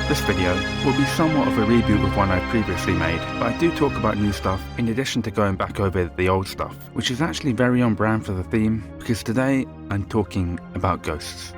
This video will be somewhat of a reboot of one I previously made, but I do talk about new stuff in addition to going back over the old stuff, which is actually very on brand for the theme, because today I'm talking about ghosts.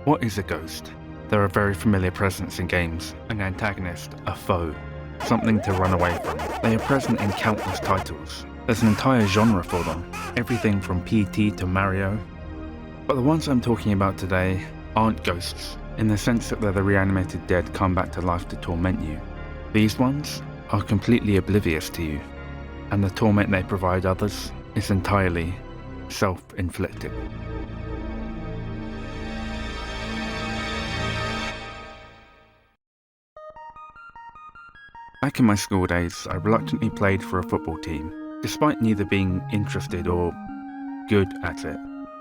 What is a ghost? They're a very familiar presence in games, an antagonist, a foe, something to run away from. They are present in countless titles. There's an entire genre for them, everything from PT to Mario. But the ones I'm talking about today aren't ghosts, in the sense that they're the reanimated dead come back to life to torment you. These ones are completely oblivious to you, and the torment they provide others is entirely self-inflicted. Back in my school days, I reluctantly played for a football team, despite neither being interested or good at it.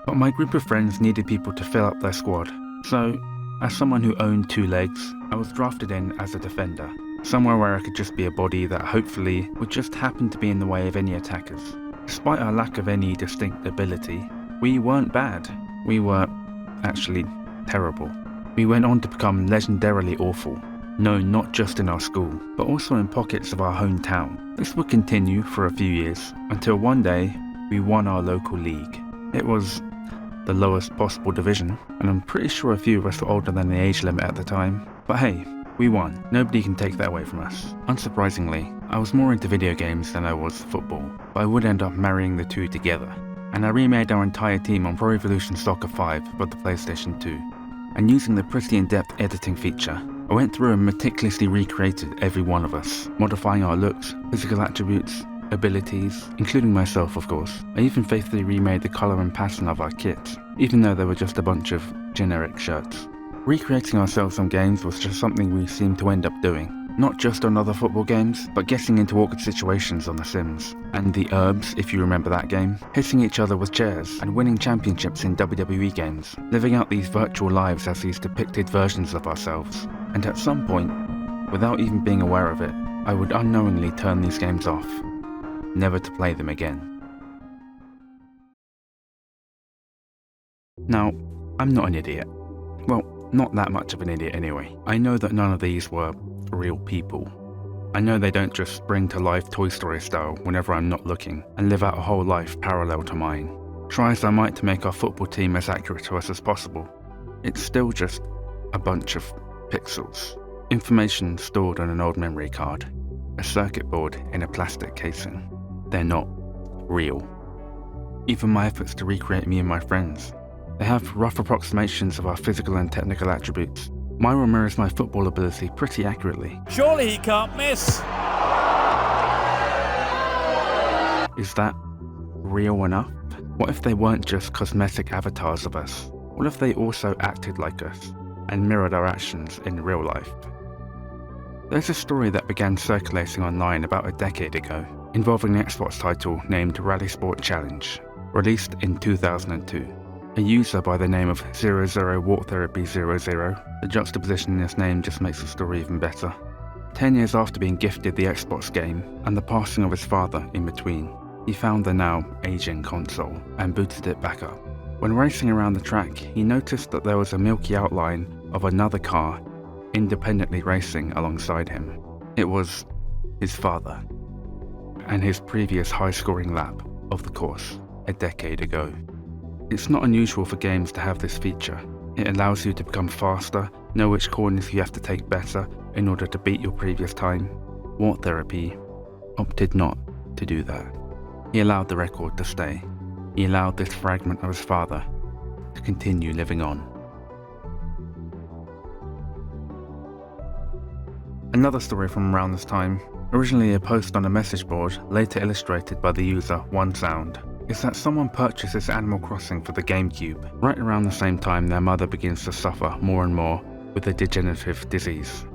But my group of friends needed people to fill up their squad, so as someone who owned 2 legs, I was drafted in as a defender, somewhere where I could just be a body that hopefully would just happen to be in the way of any attackers. Despite our lack of any distinct ability, we weren't bad. We were actually terrible. We went on to become legendarily awful, known not just in our school, but also in pockets of our hometown. This would continue for a few years, until one day we won our local league. It was the lowest possible division, and I'm pretty sure a few of us were older than the age limit at the time. But hey, we won. Nobody can take that away from us. Unsurprisingly, I was more into video games than I was football, but I would end up marrying the two together. And I remade our entire team on Pro Evolution Soccer 5 for the PlayStation 2. And using the pretty in-depth editing feature, I went through and meticulously recreated every one of us, modifying our looks, physical attributes, abilities, including myself of course. I even faithfully remade the colour and pattern of our kits, even though they were just a bunch of generic shirts. Recreating ourselves on games was just something we seemed to end up doing, not just on other football games, but getting into awkward situations on The Sims, and the Urbz, if you remember that game, hitting each other with chairs, and winning championships in WWE games, living out these virtual lives as these depicted versions of ourselves. And at some point, without even being aware of it, I would unknowingly turn these games off, never to play them again. Now, I'm not an idiot. Well, not that much of an idiot anyway. I know that none of these were real people. I know they don't just spring to life Toy Story style whenever I'm not looking and live out a whole life parallel to mine. Try as I might to make our football team as accurate to us as possible, it's still just a bunch of pixels. Information stored on an old memory card, a circuit board in a plastic casing. They're not real. Even my efforts to recreate me and my friends, they have rough approximations of our physical and technical attributes. Myra mirrors my football ability pretty accurately. Surely he can't miss! Is that real enough? What if they weren't just cosmetic avatars of us? What if they also acted like us and mirrored our actions in real life? There's a story that began circulating online about a decade ago, involving an Xbox title named RalliSport Challenge, released in 2002. A user by the name of 00 Walk Therapy 00, the juxtaposition in his name just makes the story even better. 10 years after being gifted the Xbox game, and the passing of his father in between, he found the now aging console and booted it back up. When racing around the track, he noticed that there was a milky outline of another car independently racing alongside him. It was his father, and his previous high-scoring lap of the course a decade ago. It's not unusual for games to have this feature. It allows you to become faster, know which corners you have to take better in order to beat your previous time. Walk Therapy opted not to do that. He allowed the record to stay. He allowed this fragment of his father to continue living on. Another story from around this time, originally a post on a message board, later illustrated by the user OneSound, is that someone purchases Animal Crossing for the GameCube right around the same time their mother begins to suffer more and more with a degenerative disease.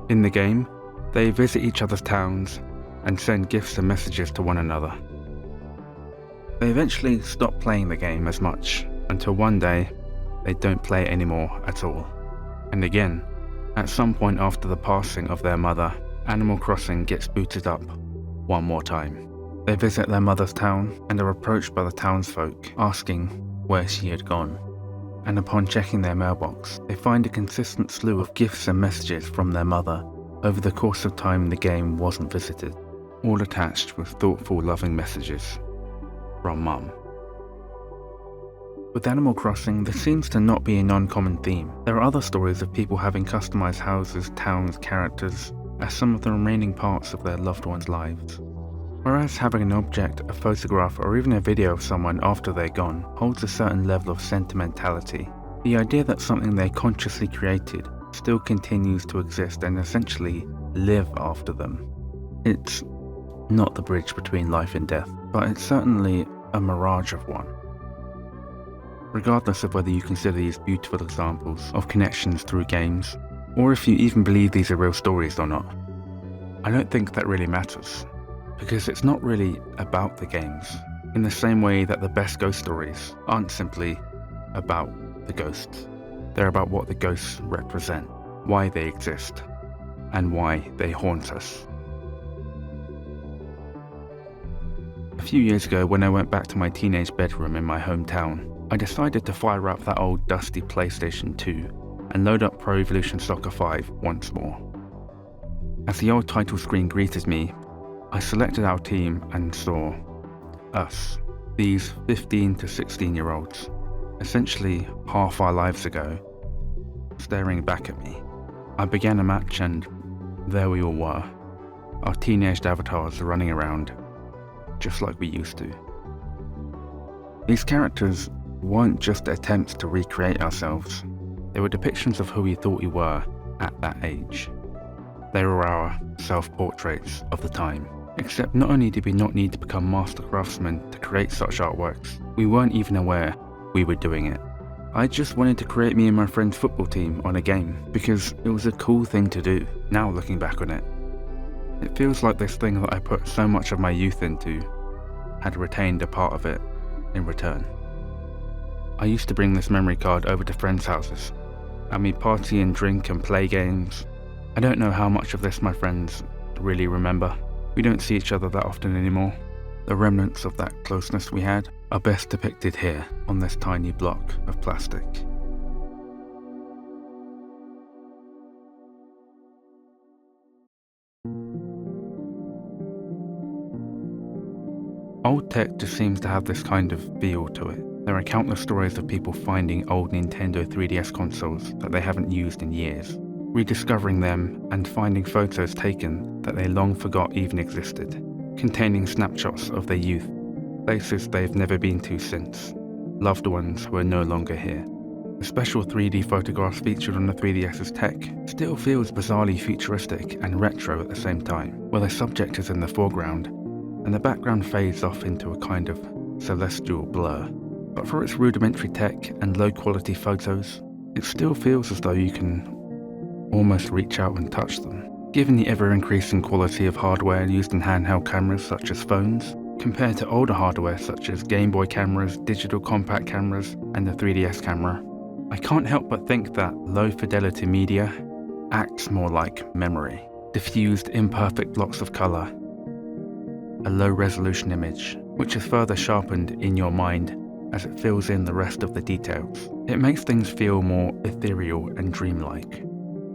In the game, they visit each other's towns and send gifts and messages to one another. They eventually stop playing the game as much, until one day, they don't play it anymore at all. And again, at some point after the passing of their mother, Animal Crossing gets booted up one more time. They visit their mother's town and are approached by the townsfolk asking where she had gone. and upon checking their mailbox, they find a consistent slew of gifts and messages from their mother over the course of time the game wasn't visited, all attached with thoughtful, loving messages from Mum. With Animal Crossing, this seems to not be an uncommon theme. There are other stories of people having customized houses, towns, characters as some of the remaining parts of their loved ones' lives. Whereas having an object, a photograph, or even a video of someone after they're gone holds a certain level of sentimentality, the idea that something they consciously created still continues to exist and essentially live after them. It's not the bridge between life and death, but it's certainly a mirage of one. Regardless of whether you consider these beautiful examples of connections through games, or if you even believe these are real stories or not, I don't think that really matters, because it's not really about the games, in the same way that the best ghost stories aren't simply about the ghosts. They're about what the ghosts represent, why they exist, and why they haunt us. A few years ago, when I went back to my teenage bedroom in my hometown, I decided to fire up that old dusty PlayStation 2 and load up Pro Evolution Soccer 5 once more. As the old title screen greeted me, I selected our team and saw us, these 15 to 16-year-olds, essentially half our lives ago, staring back at me. I began a match and there we all were, our teenaged avatars running around, just like we used to. These characters weren't just attempts to recreate ourselves, they were depictions of who we thought we were at that age. They were our self-portraits of the time. Except not only did we not need to become master craftsmen to create such artworks, we weren't even aware we were doing it. I just wanted to create me and my friend's football team on a game because it was a cool thing to do, now looking back on it. It feels like this thing that I put so much of my youth into had retained a part of it in return. I used to bring this memory card over to friends' houses, and we'd party and drink and play games. I don't know how much of this my friends really remember. We don't see each other that often anymore. The remnants of that closeness we had are best depicted here on this tiny block of plastic. Old tech just seems to have this kind of feel to it. There are countless stories of people finding old Nintendo 3DS consoles that they haven't used in years, rediscovering them and finding photos taken that they long forgot even existed, containing snapshots of their youth, places they've never been to since, loved ones who are no longer here. The special 3D photographs featured on the 3DS's tech still feels bizarrely futuristic and retro at the same time, where the subject is in the foreground and the background fades off into a kind of celestial blur. But for its rudimentary tech and low quality photos, it still feels as though you can almost reach out and touch them. Given the ever-increasing quality of hardware used in handheld cameras such as phones, compared to older hardware such as Gameboy cameras, digital compact cameras, and the 3DS camera, I can't help but think that low-fidelity media acts more like memory. Diffused, imperfect blocks of colour, a low-resolution image, which is further sharpened in your mind as it fills in the rest of the details. It makes things feel more ethereal and dreamlike.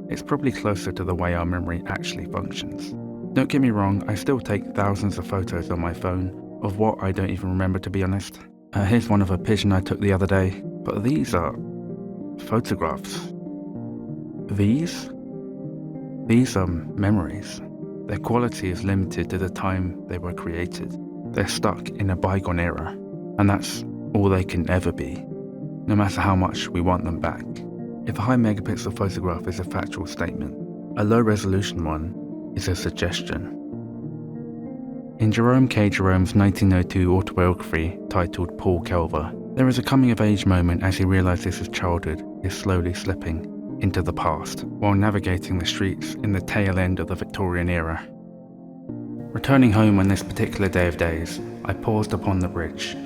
It's probably closer to the way our memory actually functions. Don't get me wrong, I still take thousands of photos on my phone of what I don't even remember, to be honest. Here's one of a pigeon I took the other day, but these are photographs. These are memories. Their quality is limited to the time they were created. They're stuck in a bygone era, and that's all they can ever be, no matter how much we want them back. If a high megapixel photograph is a factual statement, a low resolution one is a suggestion. In Jerome K. Jerome's 1902 autobiography titled Paul Kelver, there is a coming of age moment as he realizes his childhood is slowly slipping into the past while navigating the streets in the tail end of the Victorian era. Returning home on this particular day of days, I paused upon the bridge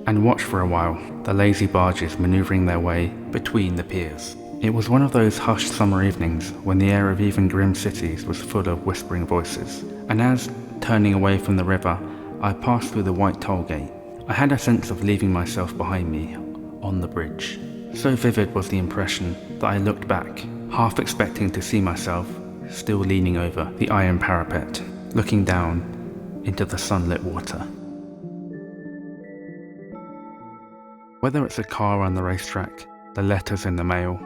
and watched for a while the lazy barges manoeuvring their way between the piers. It was one of those hushed summer evenings when the air of even grim cities was full of whispering voices, and as, turning away from the river, I passed through the white toll gate, I had a sense of leaving myself behind me on the bridge. So vivid was the impression that I looked back, half expecting to see myself still leaning over the iron parapet, looking down into the sunlit water. Whether it's a car on the racetrack, the letters in the mail,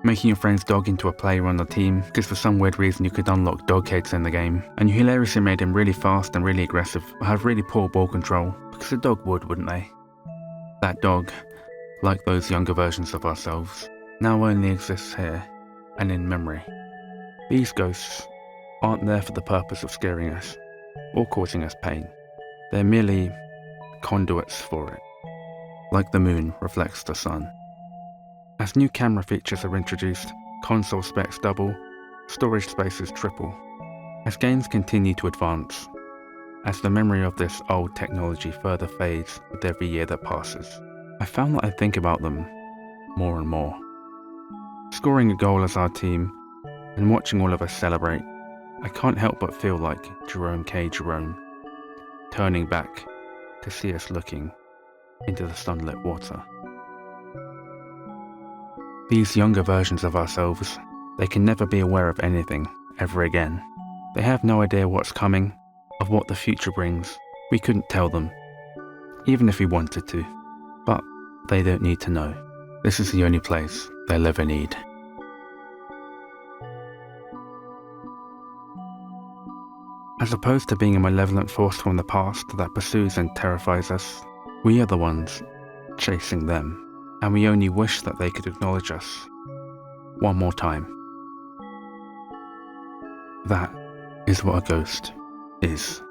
making your friend's dog into a player on the team because for some weird reason you could unlock dog heads in the game, and you hilariously made him really fast and really aggressive but have really poor ball control, because a dog would, wouldn't they? That dog, like those younger versions of ourselves, now only exists here and in memory. These ghosts aren't there for the purpose of scaring us or causing us pain. They're merely conduits for it, like the moon reflects the sun. As new camera features are introduced, console specs double, storage spaces triple. As games continue to advance, as the memory of this old technology further fades with every year that passes, I found that I think about them more and more. Scoring a goal as our team and watching all of us celebrate, I can't help but feel like Jerome K. Jerome, turning back to see us looking into the sunlit water. These younger versions of ourselves, they can never be aware of anything ever again. They have no idea what's coming, of what the future brings. We couldn't tell them, even if we wanted to. But they don't need to know. This is the only place they'll ever need. As opposed to being a malevolent force from the past that pursues and terrifies us, we are the ones chasing them, and we only wish that they could acknowledge us one more time. That is what a ghost is.